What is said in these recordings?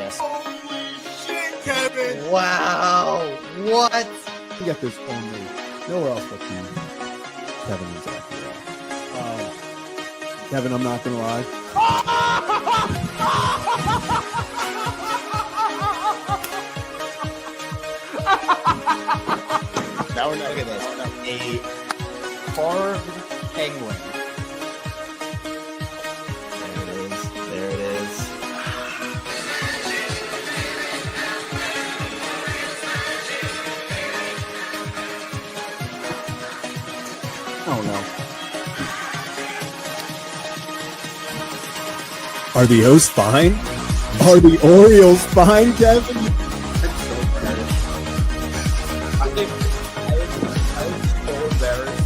this. Holy shit, Kevin! Wow. What? You get this only nowhere else but you, Kevin and Zach. Kevin, I'm not gonna lie. Now we're not look at this. A carved penguin. There it is. Oh no. Are the O's fine? Are the Orioles fine, Kevin? I was so embarrassed.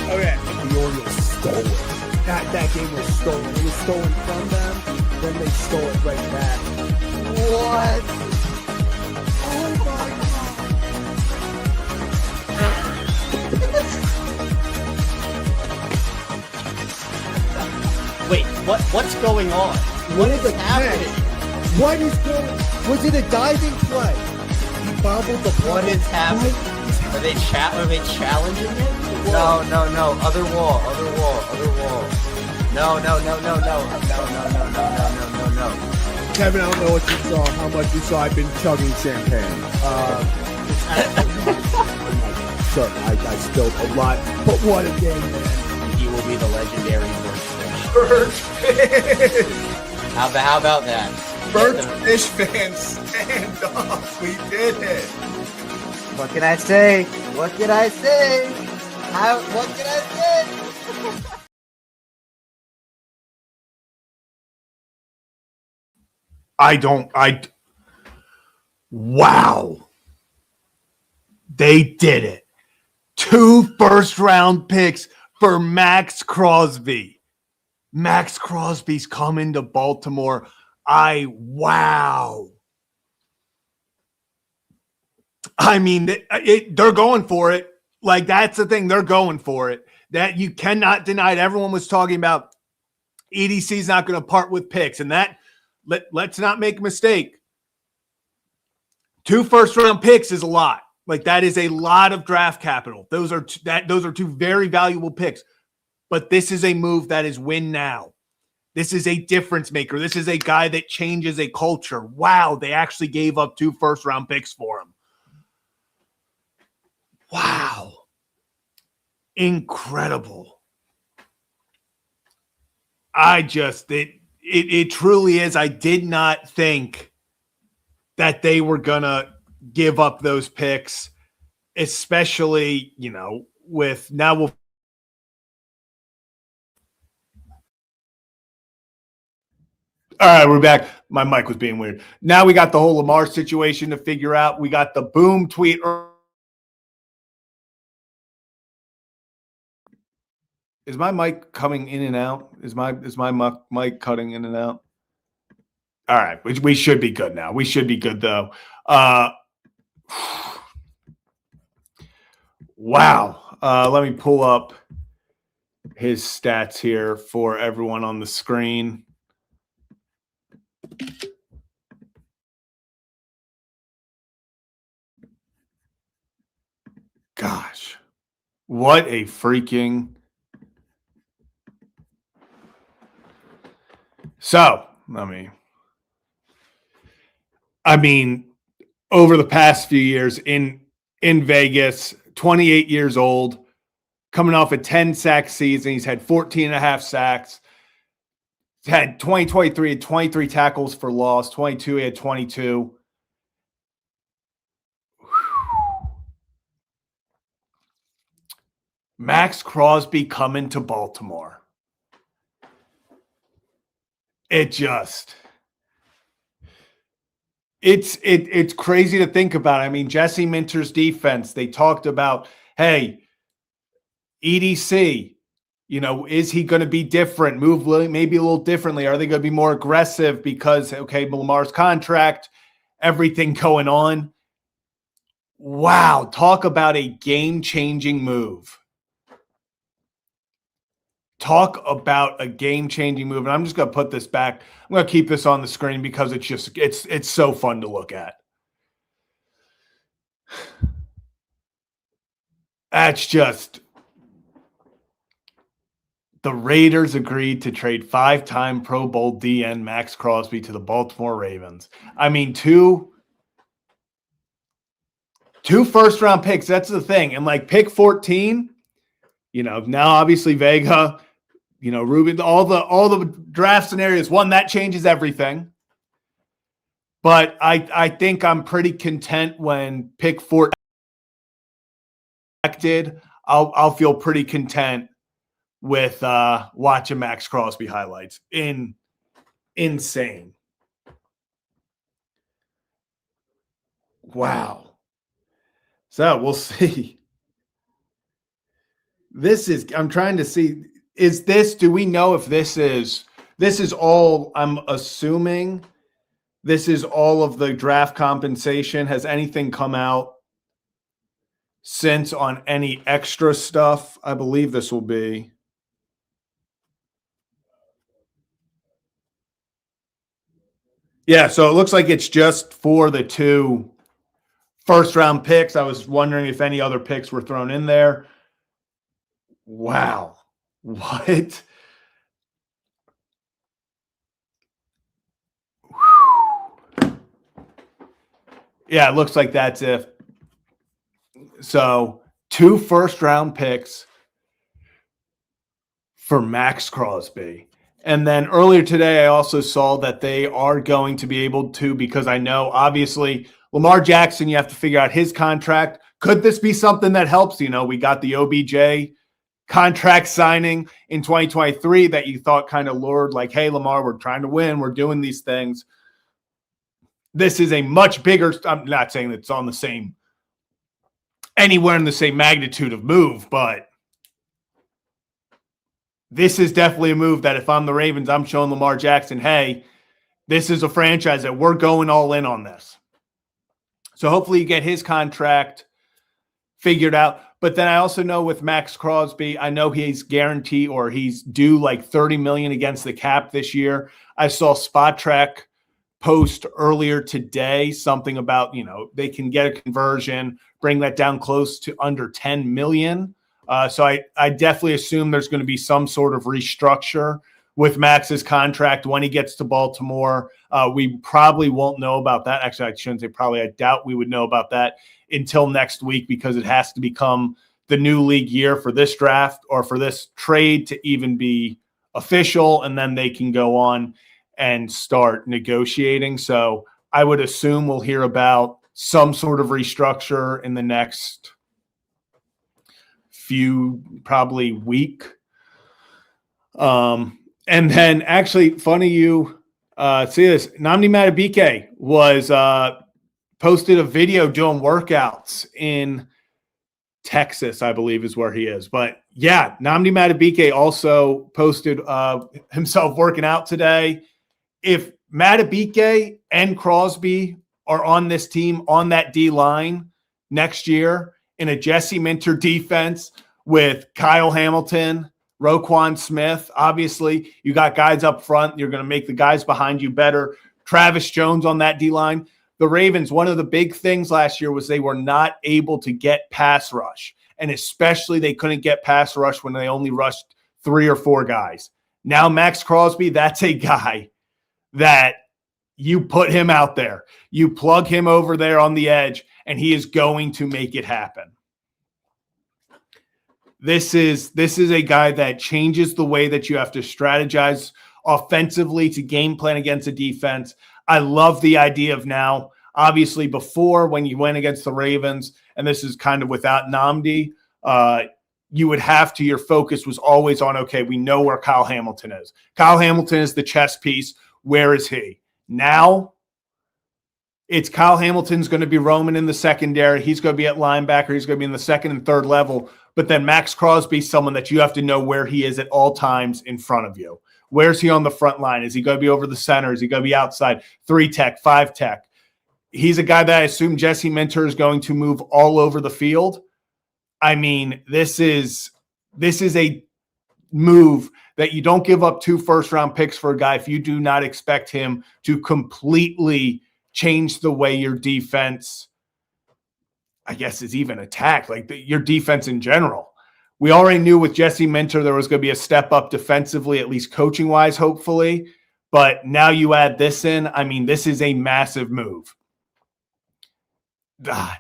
Okay. The Orioles stole it. That game was stolen. It was stolen from them, then they stole it right back. What? Oh my Wait, what's going on? What is happening? What is going? Was it a diving play? He bobbled the ball. What is happening? Are they challenging it? No. Other wall. No. Kevin, I don't know what you saw, how much you saw. I've been chugging champagne. Sure, I spilled a lot, but what a game, man. He will be the legendary Bird Fish! How about that? Bird Fish fans, stand up. We did it. What can I say? What can I say? What can I say? Wow. They did it. 2 first-round picks for Maxx Crosby. Maxx Crosby's coming to Baltimore. Wow. I mean, they're going for it. Like, that's the thing. They're going for it. That you cannot deny it. Everyone was talking about EDC's not going to part with picks. And that, let's not make a mistake. 2 first-round picks is a lot. Like, that is a lot of draft capital. Those are 2 very valuable picks. But this is a move that is win now. This is a difference maker. This is a guy that changes a culture. Wow, they actually gave up 2 first-round picks for him. Wow. Incredible. It truly is. I did not think that they were going to give up those picks, especially, with now we'll. All right, we're back. My mic was being weird. Now we got the whole Lamar situation to figure out. We got the boom tweet. Is my mic coming in and out? Is my mic cutting in and out? All right, we should be good now. We should be good though. Wow. Let me pull up his stats here for everyone on the screen. Gosh, what a freaking. So, I mean, over the past few years in Vegas, 28 years old, coming off a 10-sack season. He's had 14 and a half sacks. He's had 2023 had 23 tackles for loss. 22, he had 22. Maxx Crosby coming to Baltimore. It's crazy to think about. I mean, Jesse Minter's defense, they talked about, hey, EDC, is he going to be different, move maybe a little differently? Are they going to be more aggressive because, okay, Lamar's contract, everything going on? Wow, talk about a game-changing move. talk about a game-changing move. And I'm just going to put this back. I'm going to keep this on the screen because it's so fun to look at. That's just the Raiders agreed to trade 5-time Pro Bowl DN Maxx Crosby to the Baltimore Ravens. I mean, two first-round picks. That's the thing. And like pick 14, now obviously Vega, Ruben, all the draft scenarios. One, that changes everything. But I think I'm pretty content when pick 14 did. I'll feel pretty content with watching Maxx Crosby highlights. Insane. Wow. So we'll see. I'm trying to see, do we know if this is all, I'm assuming this is all of the draft compensation. Has anything come out since on any extra stuff? I believe this will be. Yeah, so it looks like it's just for the 2 first-round picks. I was wondering if any other picks were thrown in there. Wow. What? Yeah, it looks like that's it. So 2 first-round picks for Maxx Crosby. And then earlier today, I also saw that they are going to be able to, because I know, obviously, Lamar Jackson, you have to figure out his contract. Could this be something that helps? We got the OBJ contract signing in 2023 that you thought kind of lured, like, hey, Lamar, we're trying to win. We're doing these things. This is a much bigger, I'm not saying it's on the same, anywhere in the same magnitude of move, but this is definitely a move that if I'm the Ravens, I'm showing Lamar Jackson, hey, this is a franchise that we're going all in on this. So hopefully you get his contract figured out. But then I also know with Maxx Crosby, I know he's guaranteed or he's due like $30 million against the cap this year. I saw Spot Track post earlier today something about, they can get a conversion, bring that down close to under 10 million. So I definitely assume there's going to be some sort of restructure with Max's contract when he gets to Baltimore. We probably won't know about that. Actually, I shouldn't say probably. I doubt we would know about that until next week because it has to become the new league year for this draft or for this trade to even be official, and then they can go on and start negotiating. So I would assume we'll hear about some sort of restructure in the next few, probably week. And then actually, funny you see this, Nnamdi Madubuike was posted a video doing workouts in Texas, I believe is where he is. But yeah, Nnamdi Madubuike also posted himself working out today. If Madubuike and Crosby are on this team, on that D-line next year in a Jesse Minter defense with Kyle Hamilton, Roquan Smith, obviously you got guys up front. You're going to make the guys behind you better. Travis Jones on that D-line. The Ravens, one of the big things last year was they were not able to get pass rush. And especially they couldn't get pass rush when they only rushed 3 or 4 guys. Now Maxx Crosby, that's a guy that you put him out there. You plug him over there on the edge, and he is going to make it happen. This is a guy that changes the way that you have to strategize offensively to game plan against a defense. I love the idea of now, obviously before when you went against the Ravens, and this is kind of without Nnamdi, you would have to, your focus was always on, okay, we know where Kyle Hamilton is. Kyle Hamilton is the chess piece. Where is he? Now it's Kyle Hamilton's going to be roaming in the secondary. He's going to be at linebacker. He's going to be in the second and third level. But then Maxx Crosby, someone that you have to know where he is at all times in front of you. Where's he on the front line? Is he going to be over the center? Is he going to be outside? 3 tech, 5 tech. He's a guy that I assume Jesse Minter is going to move all over the field. I mean, this is move that you don't give up 2 first-round picks for a guy if you do not expect him to completely change the way your defense, I guess, is even attacked, like your defense in general. We already knew with Jesse Minter there was going to be a step up defensively, at least coaching-wise, hopefully. But now you add this in. I mean, this is a massive move. God.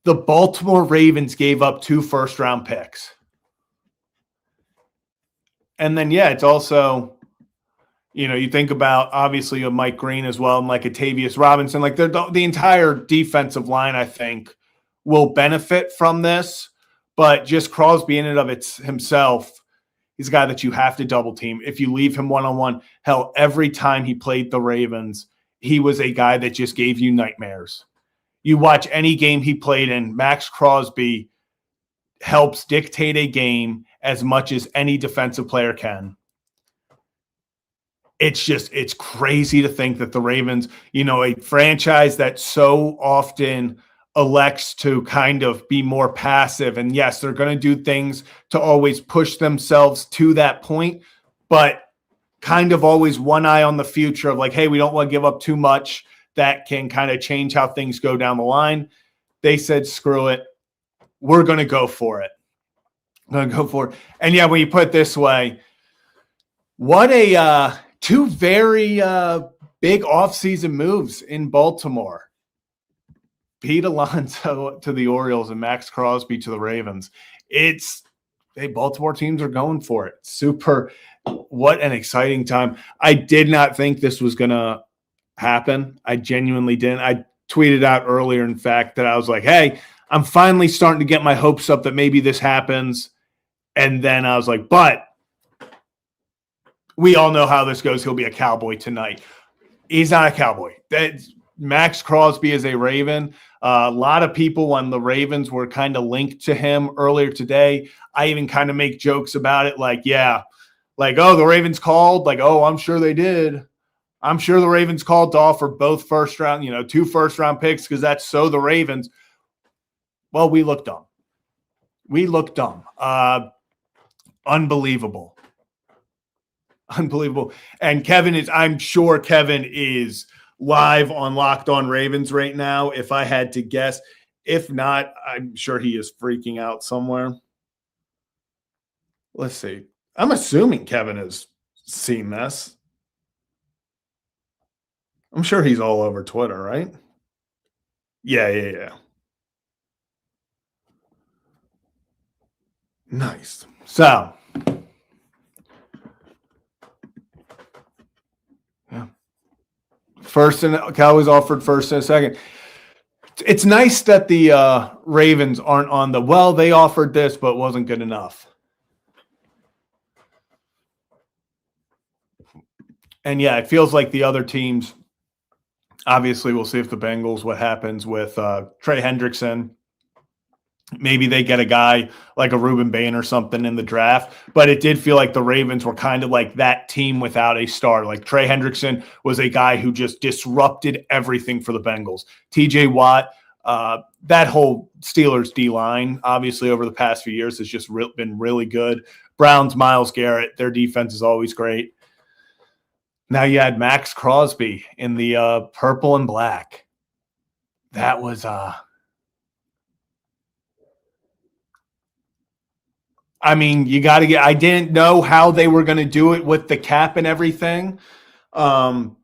The Baltimore Ravens gave up 2 first-round picks. And then, yeah, it's also, you think about, obviously, a Mike Green as well and like a Tavius Robinson. Like the entire defensive line, I think, will benefit from this. But just Crosby in and of himself, he's a guy that you have to double team. If you leave him one-on-one, hell, every time he played the Ravens, he was a guy that just gave you nightmares. You watch any game he played in, Maxx Crosby helps dictate a game as much as any defensive player can. It's crazy to think that the Ravens, a franchise that so often elects to kind of be more passive. And yes, they're going to do things to always push themselves to that point, but kind of always one eye on the future of like, hey, we don't want to give up too much that can kind of change how things go down the line. They said, screw it. We're going to go for it. And yeah, when you put it this way, what a 2 very big offseason moves in Baltimore. Pete Alonso to the Orioles and Maxx Crosby to the Ravens. Baltimore teams are going for it. Super. What an exciting time. I did not think this was going to happen. I genuinely didn't. I tweeted out earlier, in fact, that I was like, hey, I'm finally starting to get my hopes up that maybe this happens. And then I was like, but we all know how this goes. He'll be a Cowboy tonight. He's not a Cowboy. Maxx Crosby is a Raven. A lot of people, when the Ravens were kind of linked to him earlier today, I even kind of make jokes about it. Like, yeah, like, oh, the Ravens called. Like, oh, I'm sure they did. I'm sure the Ravens called to offer both 2 first-round picks because that's so the Ravens. Well, we looked dumb. Unbelievable. And I'm sure Kevin is live on Locked On Ravens right now, if I had to guess. If not, I'm sure he is freaking out somewhere. Let's see. I'm assuming Kevin has seen this. I'm sure he's all over Twitter, right? Yeah. Nice. So, yeah. Cowboys offered first and a second. It's nice that the Ravens aren't on they offered this, but it wasn't good enough. And yeah, it feels like the other teams, obviously we'll see if the Bengals, what happens with Trey Hendrickson. Maybe they get a guy like a Reuben Bain or something in the draft. But it did feel like the Ravens were kind of like that team without a star. Like Trey Hendrickson was a guy who just disrupted everything for the Bengals. TJ Watt, that whole Steelers D-line, obviously over the past few years, has just been really good. Browns, Myles Garrett, their defense is always great. Now you had Maxx Crosby in the purple and black. That was I mean, you got to I didn't know how they were going to do it with the cap and everything. Obviously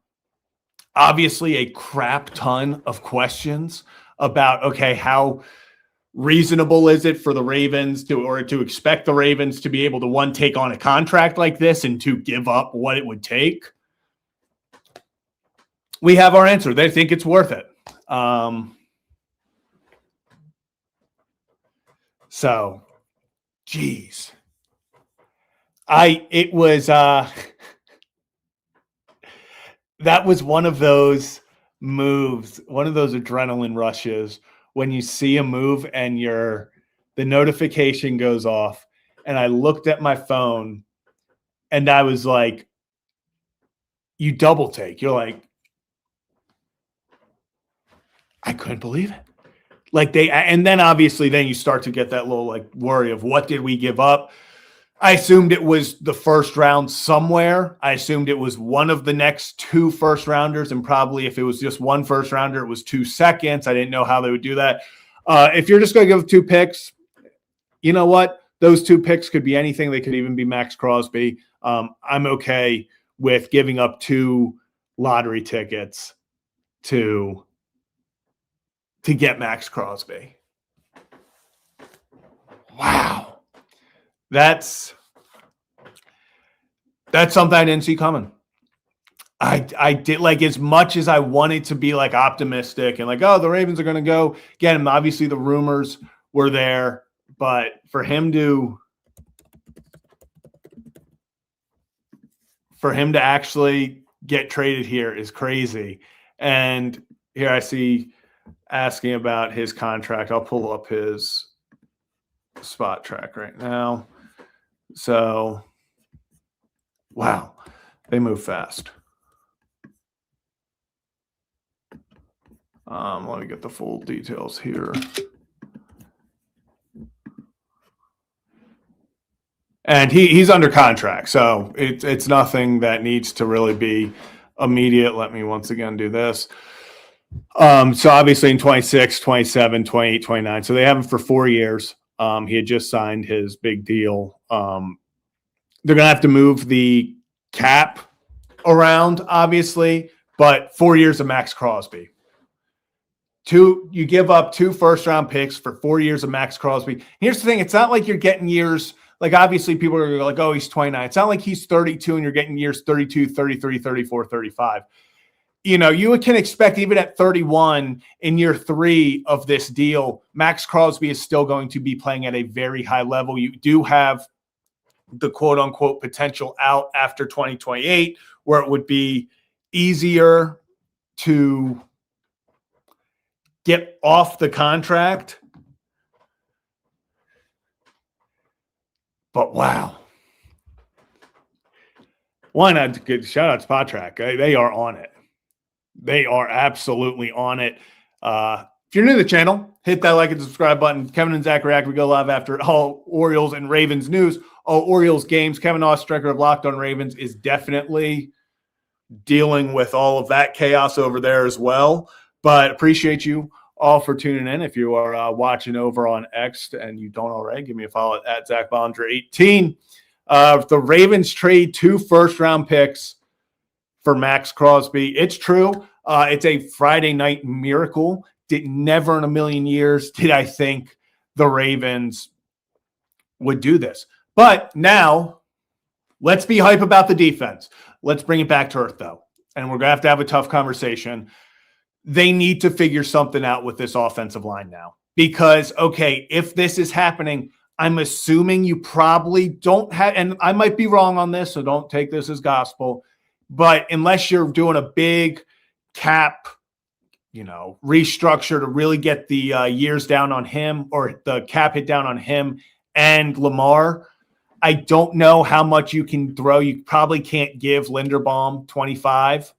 a crap ton of questions about, okay, how reasonable is it for the Ravens to expect the Ravens to be able to take on a contract like this and to give up what it would take? We have our answer. They think it's worth it. So, geez. That was one of those moves, one of those adrenaline rushes when you see a move and the notification goes off. And I looked at my phone and I was like, you double take. You're like, I couldn't believe it. And then obviously then you start to get that little worry of what did we give up? I assumed it was the first round somewhere. I assumed it was one of the next 2 first rounders, and probably if it was just 1 first rounder, it was 2 seconds. I didn't know how they would do that. If you're just going to give 2 picks, you know what? Those 2 picks could be anything. They could even be Maxx Crosby. I'm okay with giving up 2 lottery tickets to get Maxx Crosby. Wow. That's something I didn't see coming. I did, like, as much as I wanted to be like optimistic and like, oh, the Ravens are going to go get him. Obviously the rumors were there, but for him to actually get traded here is crazy. And here I see asking about his contract. I'll pull up his spot track right now. So, wow, they move fast. Let me get the full details here. And he's under contract, so it's nothing that needs to really be immediate. Let me once again do this. So obviously in 26, 27, 28, 29. So they have him for 4 years. He had just signed his big deal. They're going to have to move the cap around, obviously, but 4 years of Maxx Crosby. You give up 2 first-round picks for 4 years of Maxx Crosby. Here's the thing. It's not like you're getting years – like, obviously, people are like, oh, he's 29. It's not like he's 32 and you're getting years 32, 33, 34, 35. You know, you can expect even at 31 in year 3 of this deal, Maxx Crosby is still going to be playing at a very high level. You do have the quote-unquote potential out after 2028 where it would be easier to get off the contract. But wow. Why not? Good shout out to Podtrack. They are on it. They are absolutely on it. If you're new to the channel, hit that like and subscribe button. Kevin and Zach React. We go live after all Orioles and Ravens news, all Orioles games. Kevin Ostrecker of Locked on Ravens is definitely dealing with all of that chaos over there as well. But appreciate you all for tuning in. If you are watching over on X and you don't already, give me a follow at Zach Bollinger 18. The Ravens trade 2 first-round picks for Maxx Crosby. It's true. It's a Friday night miracle. Never in a million years did I think the Ravens would do this. But now, let's be hype about the defense. Let's bring it back to earth, though. And we're going to have a tough conversation. They need to figure something out with this offensive line now. Because, okay, if this is happening, I'm assuming you probably don't have, and I might be wrong on this, so don't take this as gospel, but unless you're doing a big cap, restructure to really get the years down on him or the cap hit down on him and Lamar, I don't know how much you can throw. You probably can't give Linderbaum 25,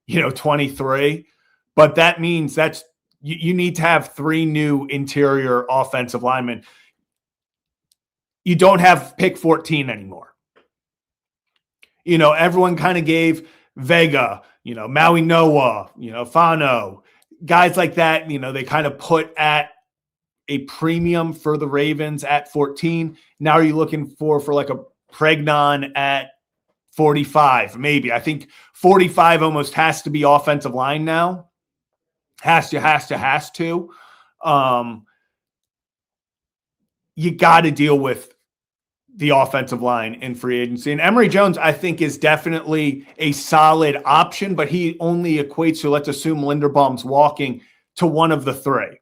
23. But that means you need to have 3 new interior offensive linemen. You don't have pick 14 anymore. Everyone kind of gave Vega, Maui Noah, Fano, guys like that. They kind of put at a premium for the Ravens at 14. Now are you looking for like a Pregnon at 45? Maybe. I think 45 almost has to be offensive line now. Has to. You got to deal with the offensive line in free agency. And Emory Jones, I think, is definitely a solid option, but he only equates to, let's assume Linderbaum's walking, to one of the 3.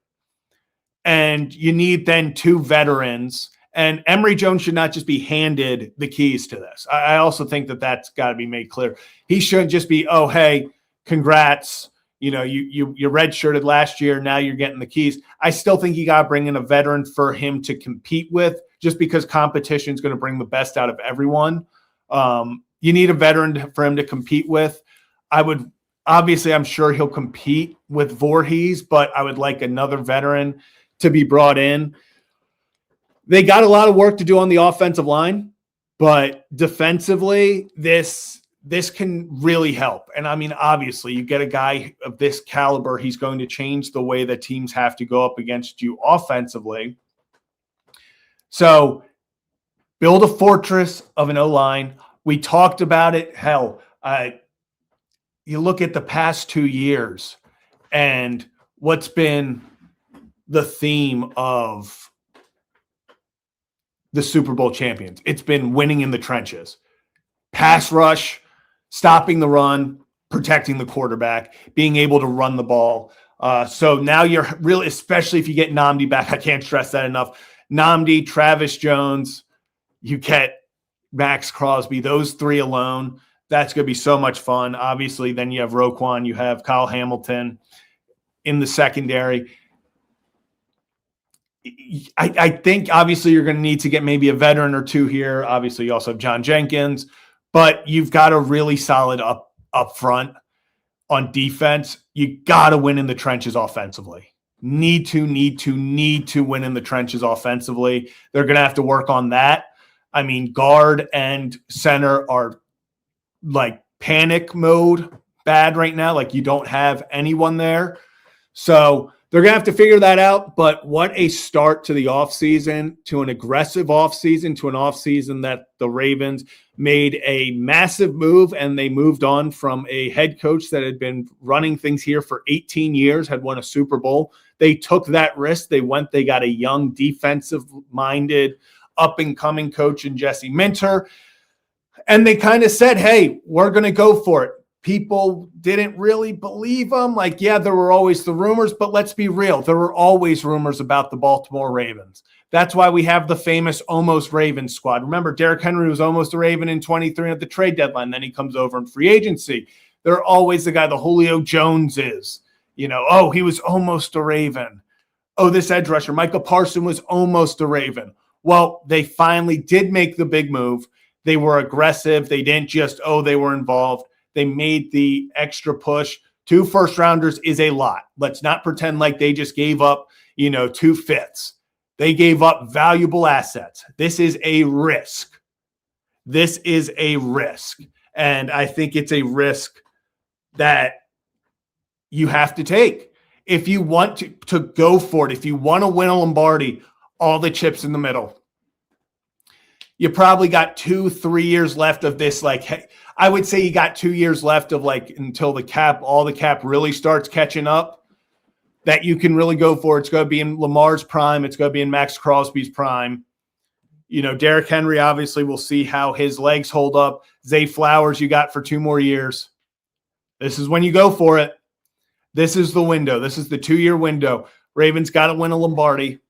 And you need then 2 veterans. And Emory Jones should not just be handed the keys to this. I also think that that's got to be made clear. He shouldn't just be, oh, hey, congrats. You redshirted last year. Now you're getting the keys. I still think you got to bring in a veteran for him to compete with, just because competition is going to bring the best out of everyone. You need a veteran for him to compete with. I'm sure he'll compete with Voorhees, but I would like another veteran to be brought in. They got a lot of work to do on the offensive line. But defensively, this can really help. And I mean, obviously, you get a guy of this caliber, he's going to change the way that teams have to go up against you offensively. So build a fortress of an O-line. We talked about it. Hell, you look at the past 2 years and what's been the theme of the Super Bowl champions. It's been winning in the trenches. Pass rush, stopping the run, protecting the quarterback, being able to run the ball. So now you're really, especially if you get Nnamdi back, I can't stress that enough. Nnamdi, Travis Jones, you get Maxx, Crosby, those three alone, that's going to be so much fun. Obviously, then you have Roquan, you have Kyle Hamilton in the secondary. I think, obviously, you're going to need to get maybe a veteran or two here. Obviously, you also have John Jenkins. But you've got a really solid up front on defense. You got to win in the trenches offensively. Need to win in the trenches offensively. They're going to have to work on that. I mean, guard and center are like panic mode bad right now. Like you don't have anyone there. So they're going to have to figure that out. But what a start to the offseason, to an aggressive offseason, to an offseason that the Ravens made a massive move, and they moved on from a head coach that had been running things here for 18 years, had won a Super Bowl. They took that risk. They got a young defensive-minded, up-and-coming coach in Jesse Minter. And they kind of said, hey, we're going to go for it. People didn't really believe them. Like, yeah, there were always the rumors, but let's be real. There were always rumors about the Baltimore Ravens. That's why we have the famous almost Ravens squad. Remember, Derrick Henry was almost a Raven in 23 at the trade deadline. Then he comes over in free agency. They're always the guy, the Julio Jones is. Oh, he was almost a Raven. Oh, this edge rusher, Michael Parsons, was almost a Raven. Well, they finally did make the big move. They were aggressive. They didn't just, they were involved. They made the extra push. 2 first-rounders is a lot. Let's not pretend like they just gave up, 2 fifths. They gave up valuable assets. This is a risk. And I think it's a risk that you have to take. If you want to go for it, if you want to win a Lombardi, all the chips in the middle. You probably got 2-3 years left of this. Like, I would say you got 2 years left of until all the cap really starts catching up, that you can really go for. It's going to be in Lamar's prime. It's going to be in Maxx Crosby's prime. Derrick Henry, obviously, we'll see how his legs hold up. Zay Flowers, you got for 2 more years. This is when you go for it. This is the window. This is the 2-year window. Ravens got to win a Lombardi.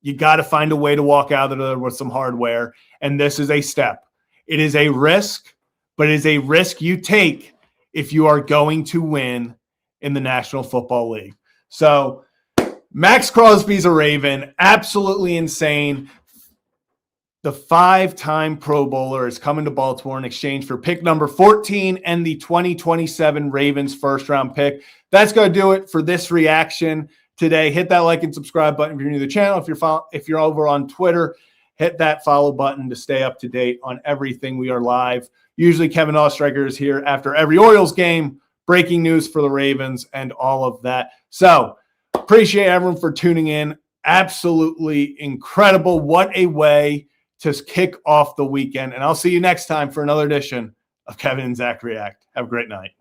You got to find a way to walk out of there with some hardware. And this is a step. It is a risk, but it is a risk you take if you are going to win in the National Football League. So Maxx Crosby's a Raven. Absolutely insane. The 5-time Pro Bowler is coming to Baltimore in exchange for pick number 14 and the 2027 Ravens first-round pick. That's going to do it for this reaction today. Hit that like and subscribe button if you're new to the channel. If you're over on Twitter, hit that follow button to stay up to date on everything. We are live. Usually Kevin Ostreicher is here after every Orioles game, breaking news for the Ravens and all of that. So appreciate everyone for tuning in. Absolutely incredible. What a way to kick off the weekend. And I'll see you next time for another edition of Kevin and Zach React. Have a great night.